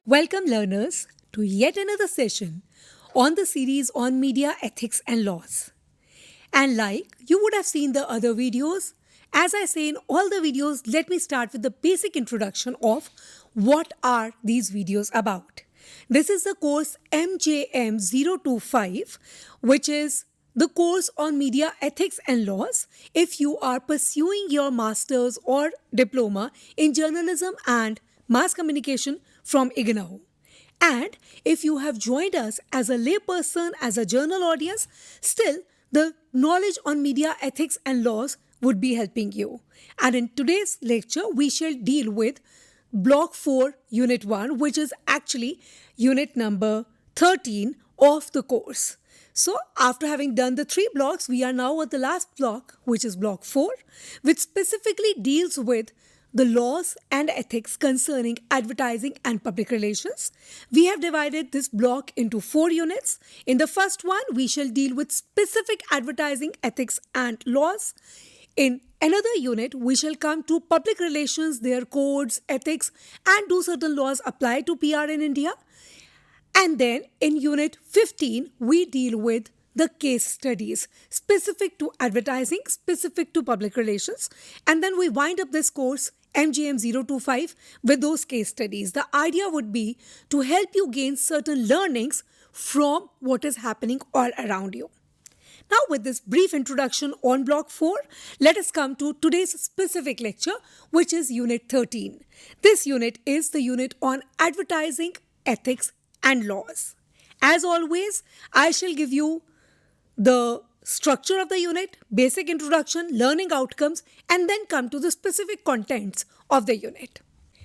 Welcome, learners, to yet another session on the series on media ethics and laws. And like you would have seen the other videos, as I say in all the videos, let me start with the basic introduction of what are these videos about. This is the course MJM025, which is the course on media ethics and laws if you are pursuing your master's or diploma in journalism and mass communication from IGNOU. And if you have joined us as a layperson, as a journal audience, still the knowledge on media ethics and laws would be helping you. And in today's lecture, we shall deal with Block 4, Unit 1, which is actually unit number 13 of the course. So, after having done the 3 blocks, we are now at the last block, which is Block 4, which specifically deals with the laws and ethics concerning advertising and public relations. We have divided this block into 4 units. In the first one, we shall deal with specific advertising ethics and laws. In another unit, we shall come to public relations, their codes, ethics, and do certain laws apply to PR in India. And then in unit 15, we deal with the case studies specific to advertising, specific to public relations. And then we wind up this course, MGM025, with those case studies. The idea would be to help you gain certain learnings from what is happening all around you. Now, with this brief introduction on Block 4, let us come to today's specific lecture, which is Unit 13. This unit is the unit on advertising, ethics, and laws. As always, I shall give you the structure of the unit, basic introduction, learning outcomes, and then come to the specific contents of the unit.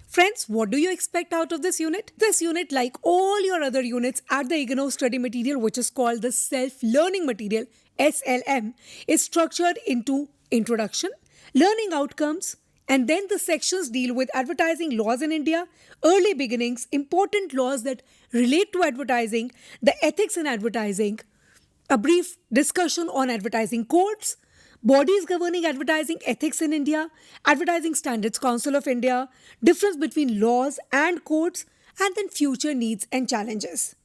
Friends, what do you expect out of this unit? This unit, like all your other units at the IGNOU study material, which is called the self-learning material, SLM, is structured into introduction, learning outcomes, and then the sections deal with advertising laws in India, early beginnings, important laws that relate to advertising, the ethics in advertising, a brief discussion on advertising codes, bodies governing advertising ethics in India, Advertising Standards Council of India, difference between laws and codes, and then future needs and challenges.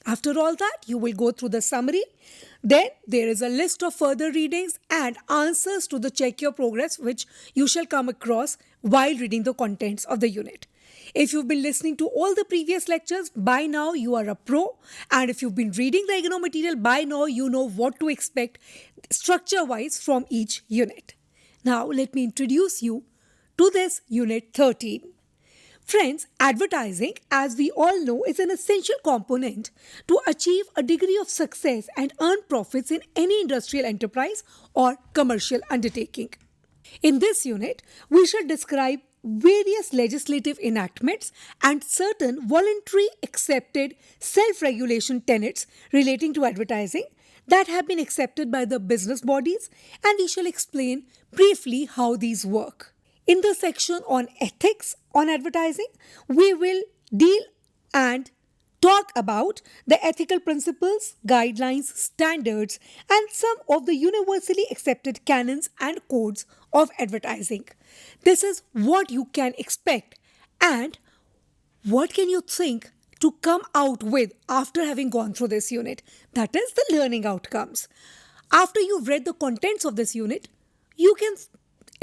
After all that, you will go through the summary. Then there is a list of further readings and answers to the check your progress, which you shall come across while reading the contents of the unit. If you've been listening to all the previous lectures, by now you are a pro. And if you've been reading the IGNOU material, by now you know what to expect structure-wise from each unit. Now let me introduce you to this Unit 13. Friends, advertising, as we all know, is an essential component to achieve a degree of success and earn profits in any industrial enterprise or commercial undertaking. In this unit, we shall describe various legislative enactments and certain voluntary accepted self-regulation tenets relating to advertising that have been accepted by the business bodies, and we shall explain briefly how these work. In the section on ethics on advertising, we will deal and talk about the ethical principles, guidelines, standards, and some of the universally accepted canons and codes of advertising. This is what you can expect and what can you think to come out with after having gone through this unit. That is the learning outcomes. After you've read the contents of this unit, you can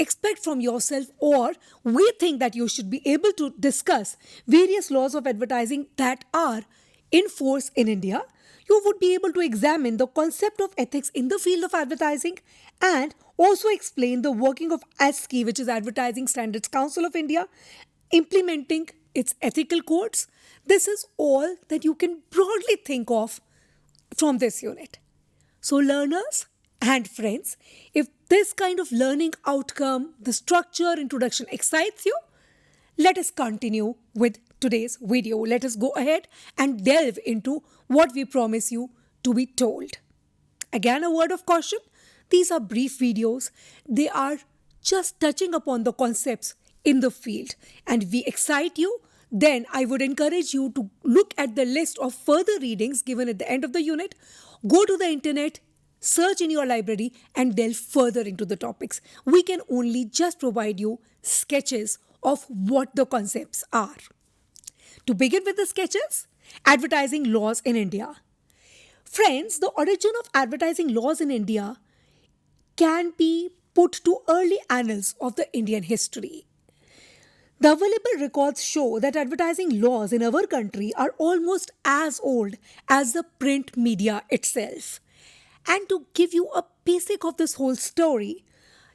expect from yourself, or we think that you should be able to discuss various laws of advertising that are in force in India. You would be able to examine the concept of ethics in the field of advertising and also explain the working of ASCI, which is Advertising Standards Council of India, implementing its ethical codes. This is all that you can broadly think of from this unit. So learners and friends, if this kind of learning outcome, the structure, introduction excites you, let us continue with today's video. Let us go ahead and delve into what we promise you to be told. Again, a word of caution. These are brief videos. They are just touching upon the concepts in the field. And if we excite you, then I would encourage you to look at the list of further readings given at the end of the unit. Go to the internet, search in your library and delve further into the topics. We can only just provide you sketches of what the concepts are. To begin with the sketches, advertising laws in India. Friends, the origin of advertising laws in India can be put to early annals of the Indian history. The available records show that advertising laws in our country are almost as old as the print media itself. And to give you a basic of this whole story,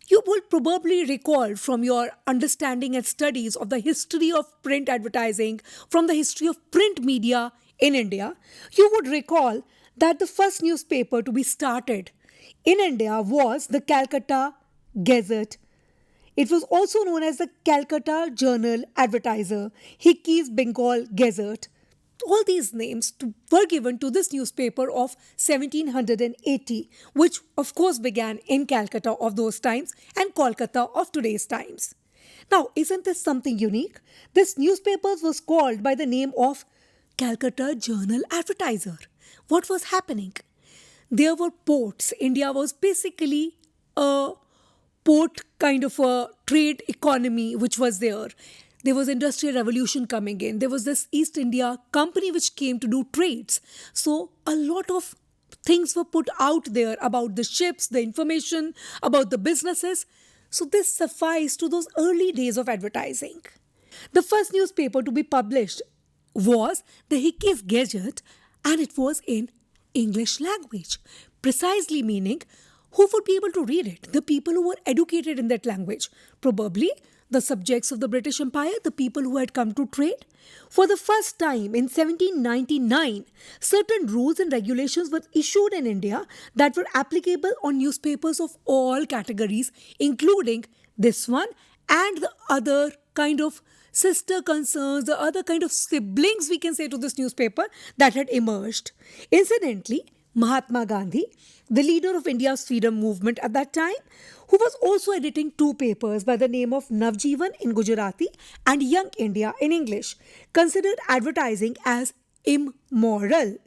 you will probably recall from your understanding and studies of the history of print advertising, from the history of print media in India, you would recall that the first newspaper to be started in India was the Calcutta Gazette. It was also known as the Calcutta Journal Advertiser, Hickey's Bengal Gazette. All these names were given to this newspaper of 1780, which of course began in Calcutta of those times and Kolkata of today's times. Now, isn't this something unique? This newspaper was called by the name of Calcutta Journal Advertiser. What was happening? There were ports. India was basically a port kind of a trade economy which was there. There was industrial revolution coming in. There was this East India company which came to do trades. So a lot of things were put out there about the ships, the information, about the businesses. So this sufficed to those early days of advertising. The first newspaper to be published was the Hickey's Gazette, and it was in English language, precisely meaning who would be able to read it? The people who were educated in that language, probably the subjects of the British Empire, the people who had come to trade. For the first time in 1799, certain rules and regulations were issued in India that were applicable on newspapers of all categories, including this one and the other kind of sister concerns, the other kind of siblings we can say to this newspaper that had emerged. Incidentally, Mahatma Gandhi, the leader of India's freedom movement at that time, who was also editing two papers by the name of Navjivan in Gujarati and Young India in English, considered advertising as immoral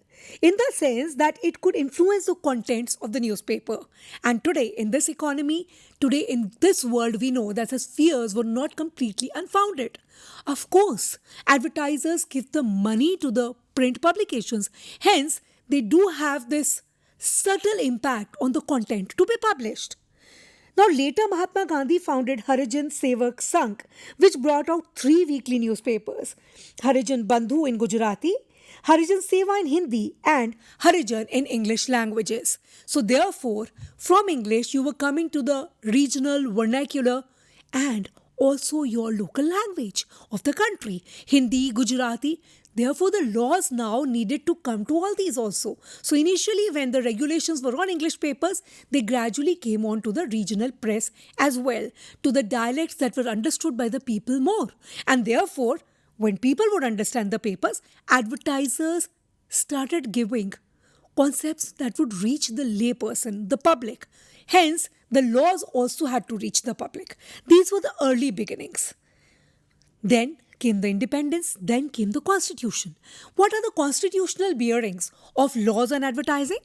in the sense that it could influence the contents of the newspaper. And today, in this economy, today in this world, we know that his fears were not completely unfounded. Of course, advertisers give the money to the print publications. Hence, they do have this subtle impact on the content to be published. Now, later Mahatma Gandhi founded Harijan Sevak Sangh, which brought out 3 weekly newspapers: Harijan Bandhu in Gujarati, Harijan Seva in Hindi, and Harijan in English languages. So, therefore, from English, you were coming to the regional vernacular and also your local language of the country, Hindi, Gujarati. Therefore, the laws now needed to come to all these also. So initially, when the regulations were on English papers, they gradually came on to the regional press as well, to the dialects that were understood by the people more. And therefore, when people would understand the papers, advertisers started giving concepts that would reach the layperson, the public. Hence, the laws also had to reach the public. These were the early beginnings. Then came the independence, then came the constitution. What are the constitutional bearings of laws on advertising?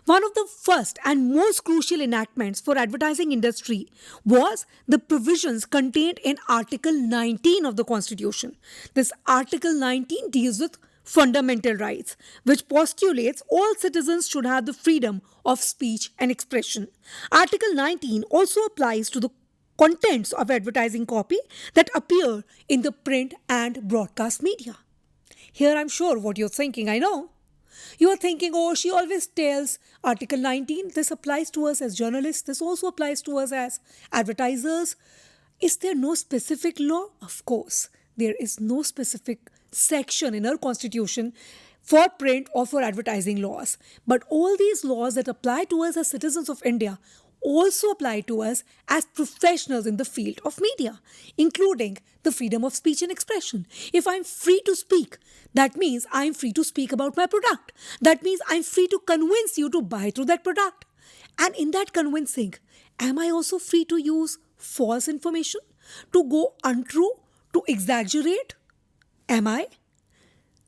One of the first and most crucial enactments for advertising industry was the provisions contained in Article 19 of the Constitution. This Article 19 deals with fundamental rights, which postulates all citizens should have the freedom of speech and expression. Article 19 also applies to the contents of advertising copy that appear in the print and broadcast media. Here I'm sure what you're thinking, I know. You're thinking, oh, she always tells Article 19, this applies to us as journalists, this also applies to us as advertisers. Is there no specific law? Of course, there is no specific section in our constitution for print or for advertising laws. But all these laws that apply to us as citizens of India also apply to us as professionals in the field of media, including the freedom of speech and expression. If I'm free to speak, that means I'm free to speak about my product. That means I'm free to convince you to buy through that product. And in that convincing, am I also free to use false information, to go untrue, to exaggerate? Am I?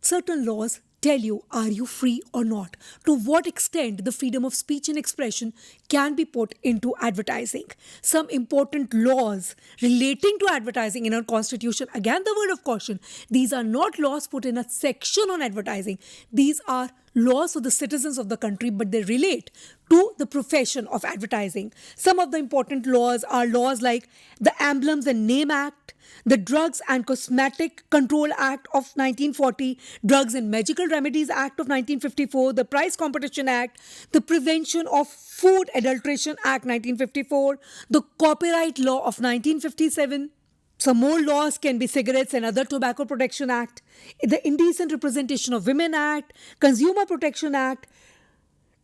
Certain laws tell you, are you free or not? To what extent the freedom of speech and expression can be put into advertising. Some important laws relating to advertising in our constitution. Again, the word of caution. These are not laws put in a section on advertising. These are laws for the citizens of the country, but they relate to the profession of advertising. Some of the important laws are laws like the Emblems and Name Act, the Drugs and Cosmetic Control Act of 1940, Drugs and Medical Remedies Act of 1954, the Price Competition Act, the Prevention of Food Adulteration Act 1954, the Copyright Law of 1957. Some more laws can be Cigarettes and Other Tobacco Protection Act, the Indecent Representation of Women Act, Consumer Protection Act,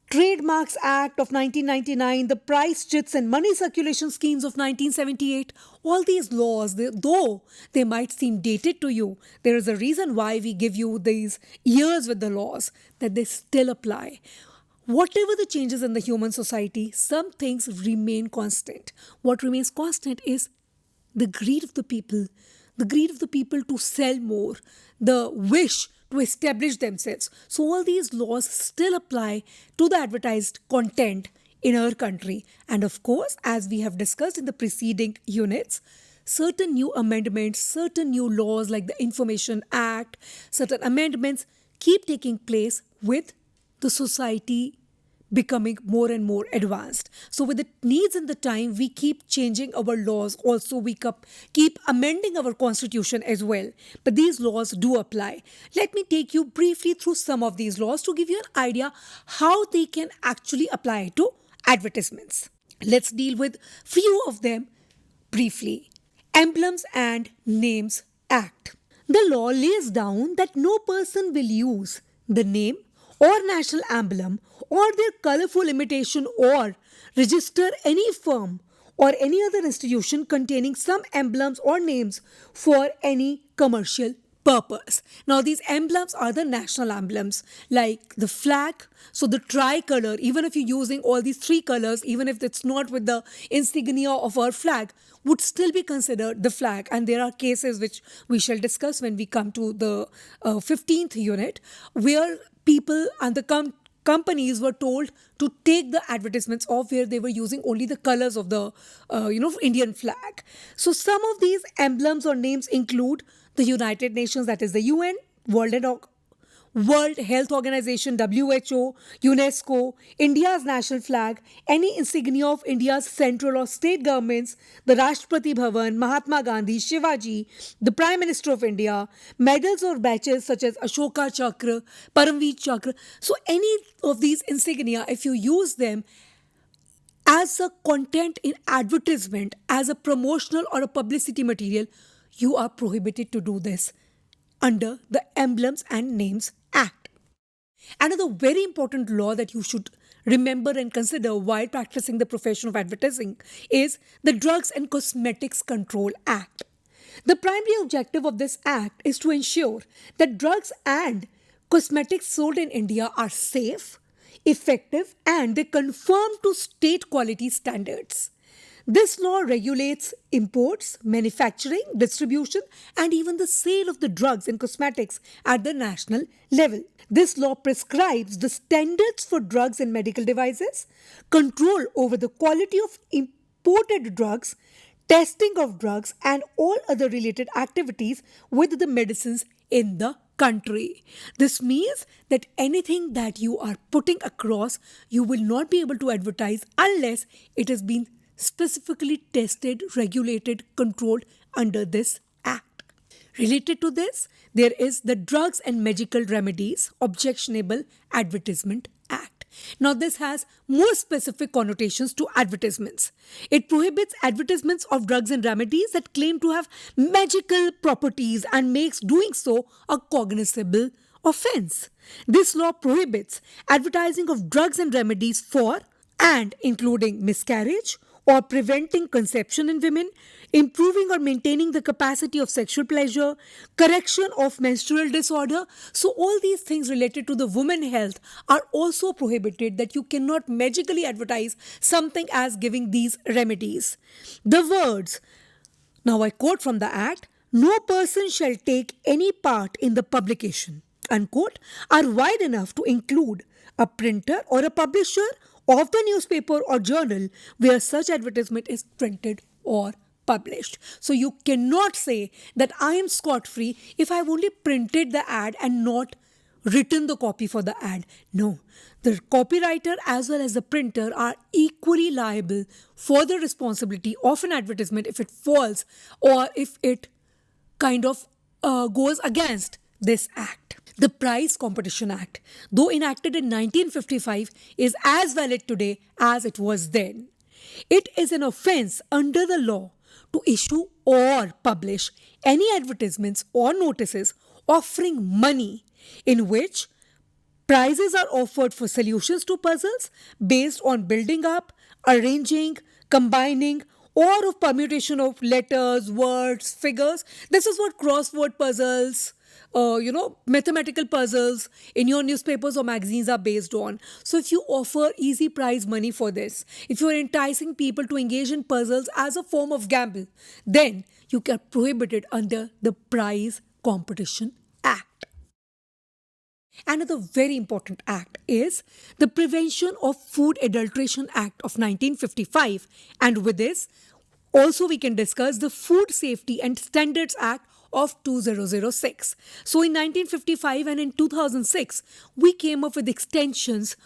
Trademarks Act of 1999, the Price Chits and Money Circulation Schemes of 1978. All these laws, though they might seem dated to you, there is a reason why we give you these years with the laws, that they still apply. Whatever the changes in the human society, some things remain constant. What remains constant is the greed of the people to sell more, the wish to establish themselves. So all these laws still apply to the advertised content in our country. And of course, as we have discussed in the preceding units, certain new amendments, certain new laws like the Information Act, certain amendments keep taking place with the society becoming more and more advanced. So with the needs and the time, we keep changing our laws. Also, we keep amending our constitution as well. But these laws do apply. Let me take you briefly through some of these laws to give you an idea how they can actually apply to advertisements. Let's deal with few of them briefly. Emblems and Names Act. The law lays down that no person will use the name or national emblem or their colorful imitation or register any firm or any other institution containing some emblems or names for any commercial purpose. Now these emblems are the national emblems like the flag. So the tricolor, even if you're using all these three colors, even if it's not with the insignia of our flag, would still be considered the flag. And there are cases which we shall discuss when we come to the 15th unit, where people and the companies were told to take the advertisements off where they were using only the colors of the Indian flag. So some of these emblems or names include the United Nations, that is the UN, World Health Organization, WHO, UNESCO, India's national flag, any insignia of India's central or state governments, the Rashtrapati Bhavan, Mahatma Gandhi, Shivaji, the Prime Minister of India, medals or badges such as Ashoka Chakra, Paramveer Chakra. So any of these insignia, if you use them as a content in advertisement, as a promotional or a publicity material, you are prohibited to do this under the Emblems and Names Act. Another very important law that you should remember and consider while practicing the profession of advertising is the Drugs and Cosmetics Control Act. The primary objective of this act is to ensure that drugs and cosmetics sold in India are safe, effective, and they conform to state quality standards. This law regulates imports, manufacturing, distribution, and even the sale of the drugs and cosmetics at the national level. This law prescribes the standards for drugs and medical devices, control over the quality of imported drugs, testing of drugs, and all other related activities with the medicines in the country. This means that anything that you are putting across, you will not be able to advertise unless it has been specifically tested, regulated, controlled under this act. Related to this, there is the Drugs and Medical Remedies Objectionable Advertisement Act. Now this has more specific connotations to advertisements. It prohibits advertisements of drugs and remedies that claim to have magical properties and makes doing so a cognizable offense. This law prohibits advertising of drugs and remedies for and including miscarriage, or preventing conception in women, improving or maintaining the capacity of sexual pleasure, correction of menstrual disorder. So all these things related to the women health are also prohibited, that you cannot magically advertise something as giving these remedies. The words, now I quote from the Act, "No person shall take any part in the publication, unquote, are wide enough to include a printer or a publisher of the newspaper or journal where such advertisement is printed or published. So you cannot say that I am scot free if I've only printed the ad and not written the copy for the ad. No, the copywriter as well as the printer are equally liable for the responsibility of an advertisement if it falls or if it kind of goes against this act. The Price Competition Act, though enacted in 1955, is as valid today as it was then. It is an offence under the law to issue or publish any advertisements or notices offering money in which prizes are offered for solutions to puzzles based on building up, arranging, combining, or of permutation of letters, words, figures. This is what crossword puzzles, mathematical puzzles in your newspapers or magazines are based on. So if you offer easy prize money for this, if you're enticing people to engage in puzzles as a form of gamble, then you are prohibited under the Price Competition Act. Another very important act is the Prevention of Food Adulteration Act of 1955, and with this also we can discuss the Food Safety and Standards Act of 2006. So in 1955 and in 2006 we came up with extensions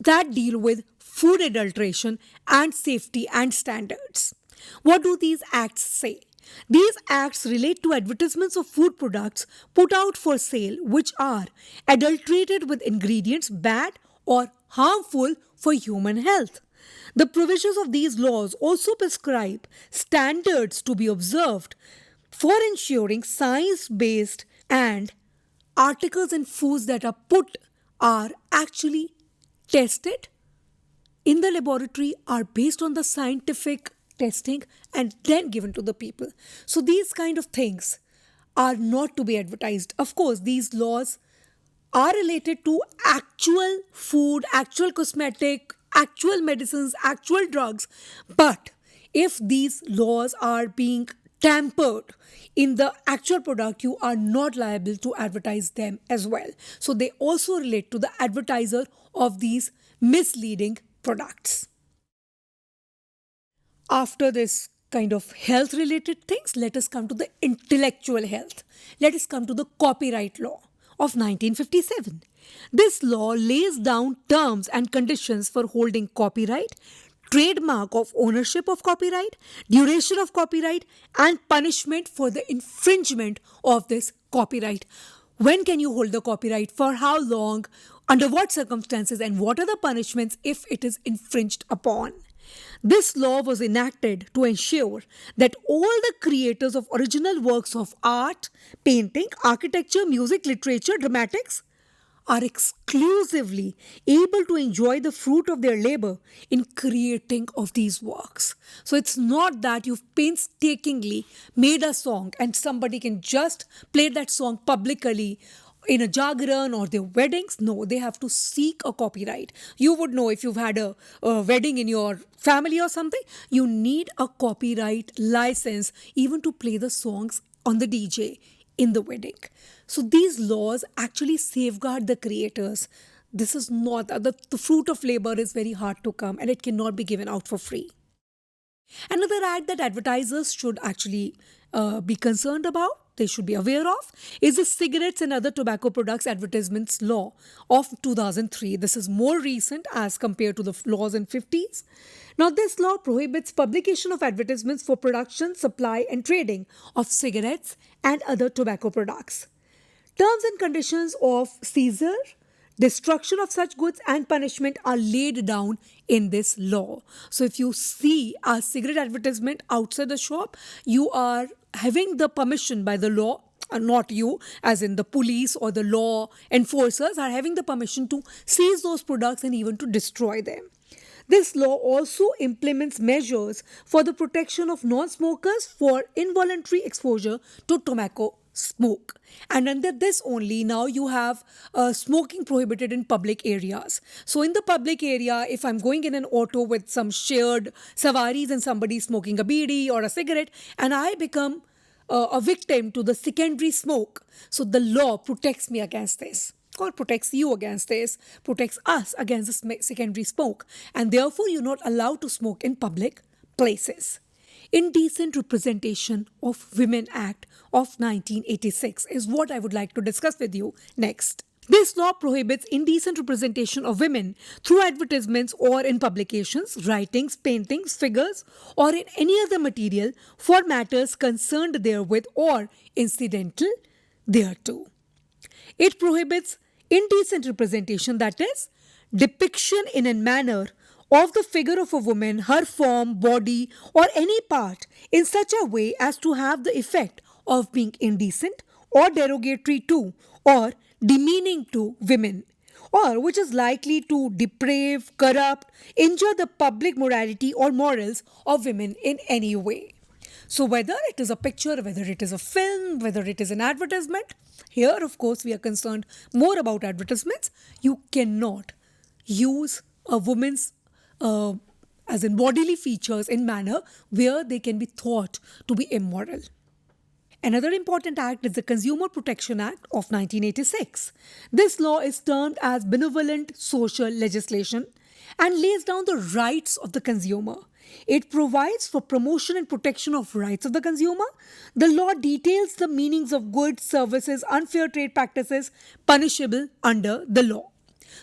that deal with food adulteration and safety and standards. What do these acts say? These acts relate to advertisements of food products put out for sale which are adulterated with ingredients bad or harmful for human health. The provisions of these laws also prescribe standards to be observed for ensuring science-based and articles and foods that are put are actually tested in the laboratory, are based on the scientific testing and then given to the people. So these kind of things are not to be advertised. Of course, these laws are related to actual food, actual cosmetic, actual medicines, actual drugs. But if these laws are being tampered in the actual product, you are not liable to advertise them as well. So they also relate to the advertiser of these misleading products. After this kind of health related things, let us come to the intellectual health. Let us come to the copyright law of 1957. This law lays down terms and conditions for holding copyright, trademark of ownership of copyright, duration of copyright, and punishment for the infringement of this copyright. When can you hold the copyright? For how long? Under what circumstances? And what are the punishments if it is infringed upon? This law was enacted to ensure that all the creators of original works of art, painting, architecture, music, literature, dramatics are exclusively able to enjoy the fruit of their labor in creating of these works. So it's not that you've painstakingly made a song and somebody can just play that song publicly in a jagran or their weddings. No, they have to seek a copyright. You would know if you've had a wedding in your family or something, you need a copyright license even to play the songs on the DJ in the wedding. So these laws actually safeguard the creators. This is not, the fruit of labor is very hard to come and it cannot be given out for free. Another act that advertisers should actually be concerned about, they should be aware of, is the Cigarettes and Other Tobacco Products Advertisements Law of 2003. This is more recent as compared to the laws in 50s. Now, this law prohibits publication of advertisements for production, supply and trading of cigarettes and other tobacco products. Terms and conditions of seizure, destruction of such goods and punishment are laid down in this law. So if you see a cigarette advertisement outside the shop, you are having the permission by the law, not you, as in the police or the law enforcers are having the permission to seize those products and even to destroy them. This law also implements measures for the protection of non-smokers for involuntary exposure to tobacco smoke. And under this only, now you have smoking prohibited in public areas. So in the public area, if I'm going in an auto with some shared sawaris and somebody smoking a bidi or a cigarette, and I become a victim to the secondary smoke, so the law protects me against this. or protects you against this, protects us against the secondary smoke, and therefore you're not allowed to smoke in public places. Indecent Representation of Women Act of 1986 is what I would like to discuss with you next. This law prohibits indecent representation of women through advertisements or in publications, writings, paintings, figures, or in any other material for matters concerned therewith or incidental thereto. It prohibits indecent representation, that is, depiction in a manner of the figure of a woman, her form, body, or any part in such a way as to have the effect of being indecent or derogatory to or demeaning to women, or which is likely to deprave, corrupt, injure the public morality or morals of women in any way. So, whether it is a picture, whether it is a film, whether it is an advertisement, here, of course, we are concerned more about advertisements. You cannot use a woman's as in bodily features in manner where they can be thought to be immoral. Another important act is the Consumer Protection Act of 1986. This law is termed as benevolent social legislation and lays down the rights of the consumer. It provides for promotion and protection of rights of the consumer. The law details the meanings of goods, services, unfair trade practices punishable under the law.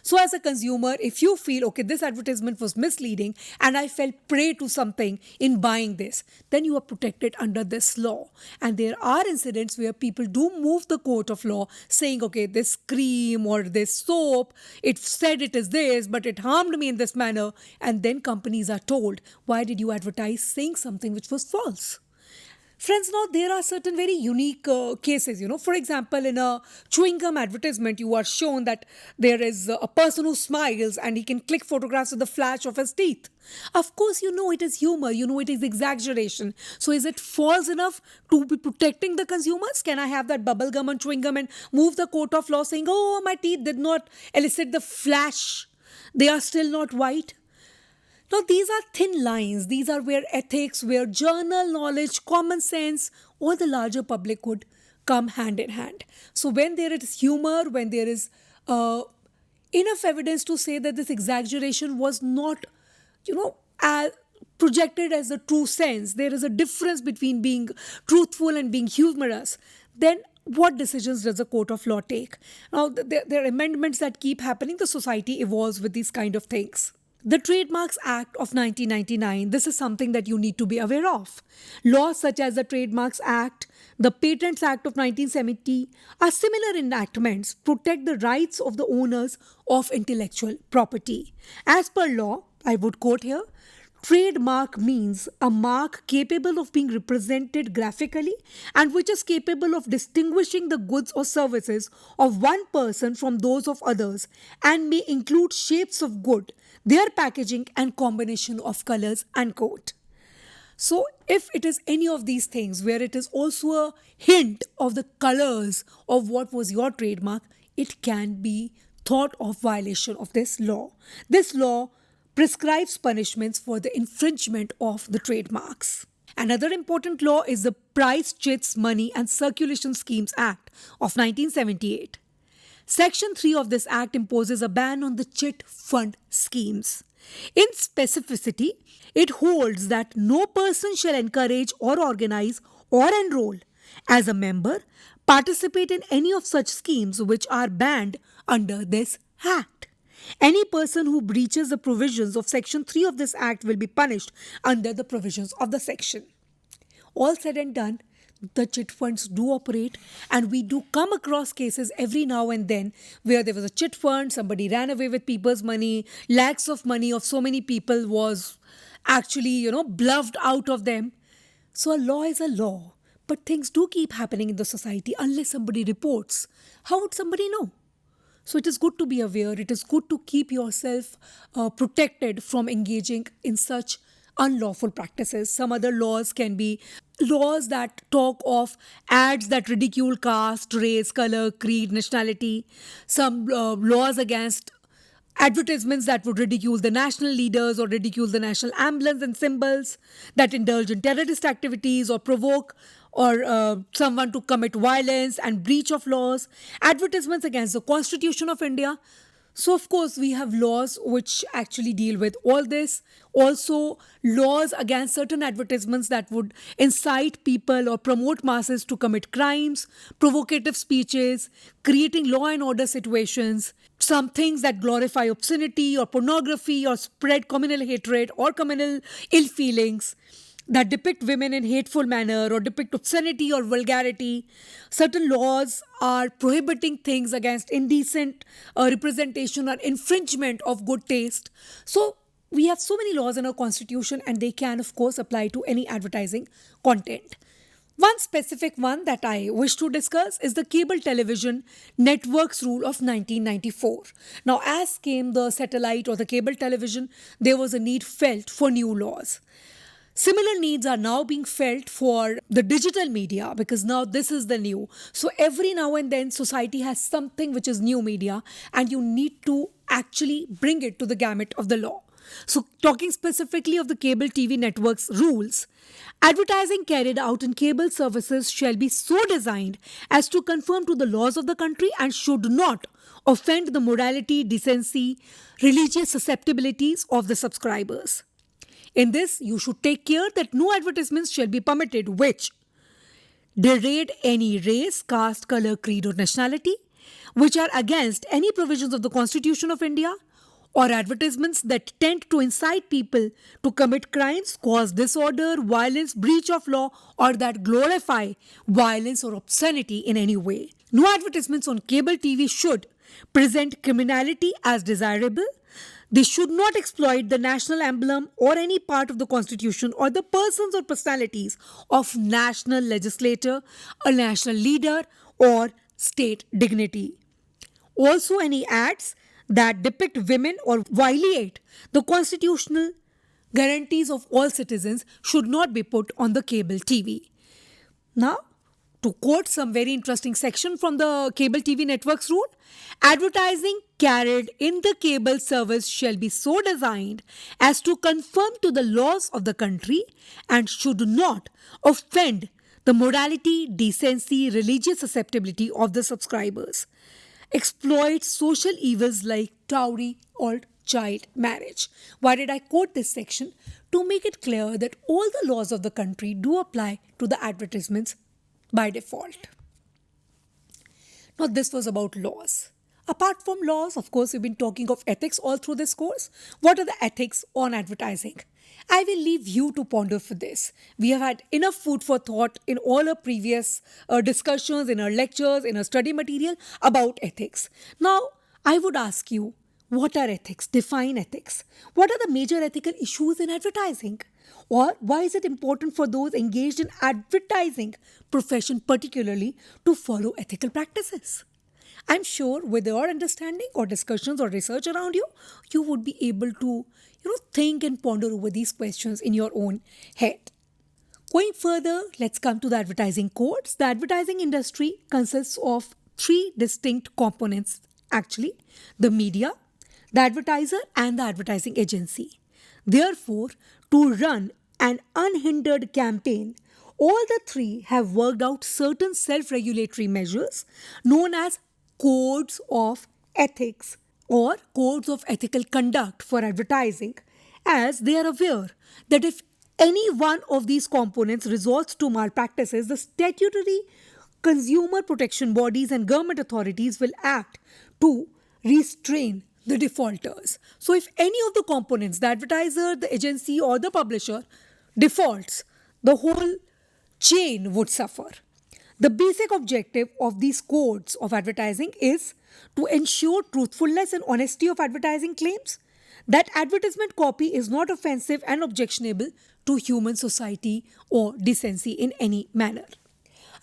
So as a consumer, if you feel, okay, this advertisement was misleading and I fell prey to something in buying this, then you are protected under this law. And there are incidents where people do move the court of law saying, okay, this cream or this soap, it said it is this, but it harmed me in this manner. And then companies are told, why did you advertise saying something which was false? Friends, now there are certain very unique cases, For example, in a chewing gum advertisement, you are shown that there is a person who smiles and he can click photographs with the flash of his teeth. Of course, it is humor, it is exaggeration. So is it false enough to be protecting the consumers? Can I have that bubble gum and chewing gum and move the court of law saying, oh, my teeth did not elicit the flash. They are still not white. Now, these are thin lines. These are where ethics, where journal knowledge, common sense, or the larger public would come hand in hand. So, when there is humor, when there is enough evidence to say that this exaggeration was not, as projected as the true sense, there is a difference between being truthful and being humorous, then what decisions does the court of law take? Now, there are amendments that keep happening. The society evolves with these kind of things. The Trademarks Act of 1999, this is something that you need to be aware of. Laws such as the Trademarks Act, the Patents Act of 1970 are similar enactments protect the rights of the owners of intellectual property. As per law, I would quote here, trademark means a mark capable of being represented graphically and which is capable of distinguishing the goods or services of one person from those of others and may include shapes of good, their packaging and combination of colors, unquote. So if it is any of these things where it is also a hint of the colors of what was your trademark, it can be thought of violation of this law. This law prescribes punishments for the infringement of the trademarks. Another important law is the Price Chits Money and Circulation Schemes Act of 1978. Section 3 of this act imposes a ban on the chit fund schemes. In specificity, it holds that no person shall encourage or organize or enroll as a member, participate in any of such schemes which are banned under this act. Any person who breaches the provisions of Section 3 of this Act will be punished under the provisions of the section. All said and done, the chit funds do operate, and we do come across cases every now and then where there was a chit fund, somebody ran away with people's money, lakhs of money of so many people was actually, bluffed out of them. So a law is a law, but things do keep happening in the society unless somebody reports. How would somebody know? So it is good to be aware. It is good to keep yourself protected from engaging in such unlawful practices. Some other laws can be laws that talk of ads that ridicule caste, race, color, creed, nationality. Some laws against advertisements that would ridicule the national leaders or ridicule the national emblems and symbols, that indulge in terrorist activities or provoke or someone to commit violence and breach of laws, advertisements against the Constitution of India. So, of course, we have laws which actually deal with all this. Also, laws against certain advertisements that would incite people or promote masses to commit crimes, provocative speeches, creating law and order situations, some things that glorify obscenity or pornography or spread communal hatred or communal ill feelings, that depict women in hateful manner or depict obscenity or vulgarity. Certain laws are prohibiting things against indecent representation or infringement of good taste. So we have so many laws in our constitution, and they can of course apply to any advertising content. One specific one that I wish to discuss is the Cable Television Networks Rule of 1994. Now, as came the satellite or the cable television, there was a need felt for new laws. Similar needs are now being felt for the digital media, because now this is the new. So every now and then society has something which is new media, and you need to actually bring it to the gamut of the law. So talking specifically of the cable TV networks rules, advertising carried out in cable services shall be so designed as to conform to the laws of the country and should not offend the morality, decency, religious susceptibilities of the subscribers. In this, you should take care that no advertisements shall be permitted which derade any race, caste, color, creed, or nationality, which are against any provisions of the Constitution of India, or advertisements that tend to incite people to commit crimes, cause disorder, violence, breach of law, or that glorify violence or obscenity in any way. No advertisements on cable TV should present criminality as desirable. They should not exploit the national emblem or any part of the constitution or the persons or personalities of national legislator, a national leader, or state dignity. Also, any ads that depict women or violate the constitutional guarantees of all citizens should not be put on the cable TV. Now, to quote some very interesting section from the cable TV networks rule, advertising carried in the cable service shall be so designed as to conform to the laws of the country and should not offend the morality, decency, religious susceptibility of the subscribers, exploit social evils like dowry or child marriage. Why did I quote this section? To make it clear that all the laws of the country do apply to the advertisements by default. Now, this was about laws. Apart from laws, of course, we've been talking of ethics all through this course. What are the ethics on advertising? I will leave you to ponder for this. We have had enough food for thought in all our previous discussions, in our lectures, in our study material about ethics. Now, I would ask you, what are ethics? Define ethics. What are the major ethical issues in advertising? Or why is it important for those engaged in advertising profession particularly to follow ethical practices? I'm sure with your understanding or discussions or research around you, you would be able to, think and ponder over these questions in your own head. Going further, let's come to the advertising codes. The advertising industry consists of three distinct components actually: the media, the advertiser, and the advertising agency. Therefore, to run an unhindered campaign, all the three have worked out certain self-regulatory measures known as codes of ethics or codes of ethical conduct for advertising, as they are aware that if any one of these components resorts to malpractices, the statutory consumer protection bodies and government authorities will act to restrain the defaulters. So if any of the components, the advertiser, the agency, or the publisher defaults, the whole chain would suffer. The basic objective of these codes of advertising is to ensure truthfulness and honesty of advertising claims, that advertisement copy is not offensive and objectionable to human society or decency in any manner.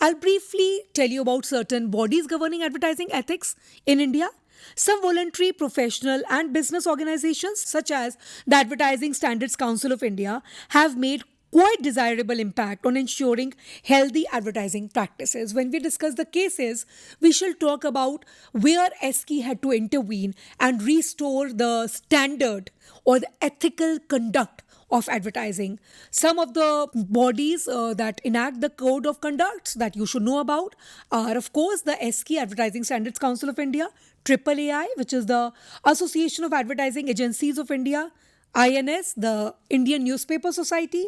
I'll briefly tell you about certain bodies governing advertising ethics in India. Some voluntary, professional, and business organizations, such as the Advertising Standards Council of India, have made quite desirable impact on ensuring healthy advertising practices. When we discuss the cases, we shall talk about where SK had to intervene and restore the standard or the ethical conduct of advertising. Some of the bodies that enact the code of conduct that you should know about are, of course, the SK Advertising Standards Council of India, AAAI, which is the Association of Advertising Agencies of India, INS, the Indian Newspaper Society,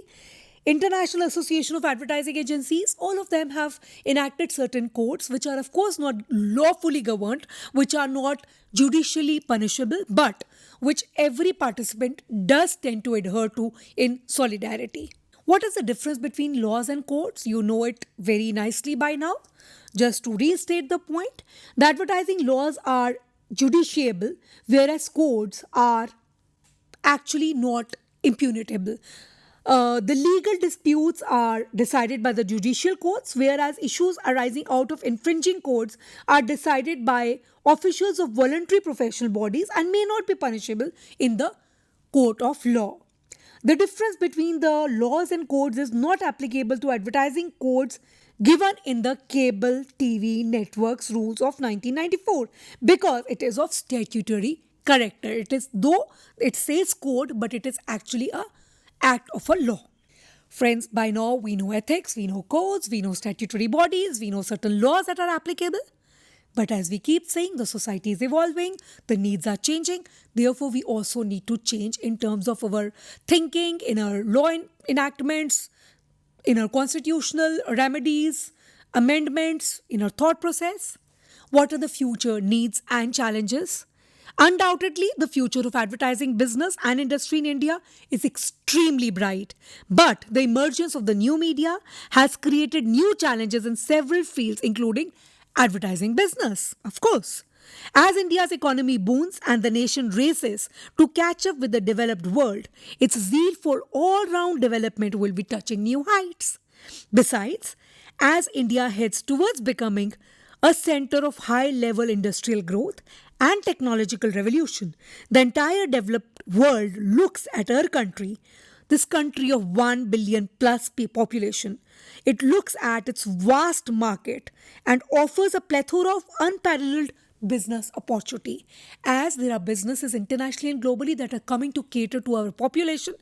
International Association of Advertising Agencies. All of them have enacted certain codes which are, of course, not lawfully governed, which are not judicially punishable, but which every participant does tend to adhere to in solidarity. What is the difference between laws and codes? You know it very nicely by now. Just to restate the point, the advertising laws are justiciable, whereas codes are actually not impugnable. The legal disputes are decided by the judicial courts, whereas issues arising out of infringing codes are decided by officials of voluntary professional bodies and may not be punishable in the court of law. The difference between the laws and codes is not applicable to advertising codes given in the Cable TV Networks Rules of 1994 because it is of statutory character. It is, though it says code, but it is actually a act of a law. Friends, by now we know ethics, we know codes, we know statutory bodies, we know certain laws that are applicable. But as we keep saying, the society is evolving, the needs are changing. Therefore, we also need to change in terms of our thinking, in our law enactments, in our constitutional remedies, amendments, in our thought process. What are the future needs and challenges? Undoubtedly, the future of advertising business and industry in India is extremely bright. But the emergence of the new media has created new challenges in several fields, including advertising business, of course. As India's economy booms and the nation races to catch up with the developed world, its zeal for all-round development will be touching new heights. Besides, as India heads towards becoming a center of high-level industrial growth and technological revolution, the entire developed world looks at our country, this country of 1 billion plus population. It looks at its vast market and offers a plethora of unparalleled business opportunity. As there are businesses internationally and globally that are coming to cater to our population,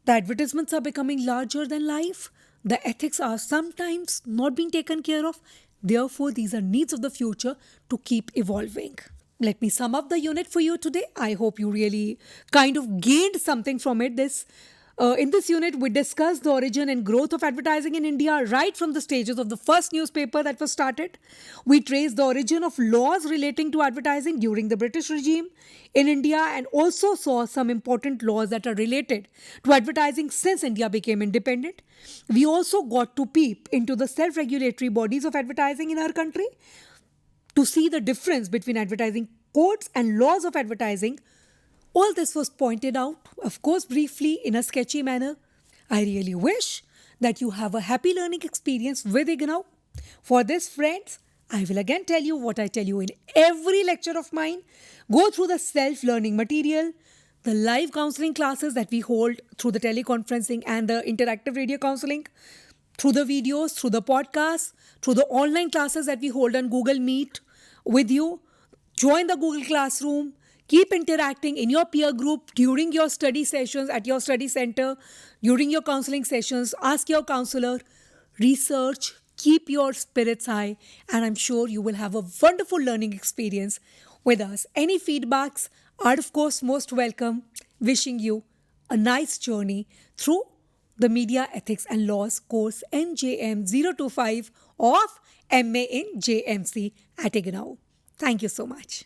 the advertisements are becoming larger than life. The ethics are sometimes not being taken care of. Therefore, these are needs of the future to keep evolving. Let me sum up the unit for you today. I hope you really kind of gained something from it. In this unit, we discussed the origin and growth of advertising in India right from the stages of the first newspaper that was started. We traced the origin of laws relating to advertising during the British regime in India and also saw some important laws that are related to advertising since India became independent. We also got to peep into the self-regulatory bodies of advertising in our country to see the difference between advertising codes and laws of advertising. All this was pointed out, of course, briefly in a sketchy manner. I really wish that you have a happy learning experience with EGNOU. For this, friends, I will again tell you what I tell you in every lecture of mine. Go through the self-learning material, the live counseling classes that we hold through the teleconferencing and the interactive radio counseling, through the videos, through the podcasts, through the online classes that we hold on Google Meet with you. Join the Google Classroom. Keep interacting in your peer group during your study sessions at your study center, during your counseling sessions. Ask your counselor, research, keep your spirits high, and I'm sure you will have a wonderful learning experience with us. Any feedbacks are, of course, most welcome. Wishing you a nice journey through the Media Ethics and Laws course MJM 025 of MA in JMC at EGNOU. Thank you so much.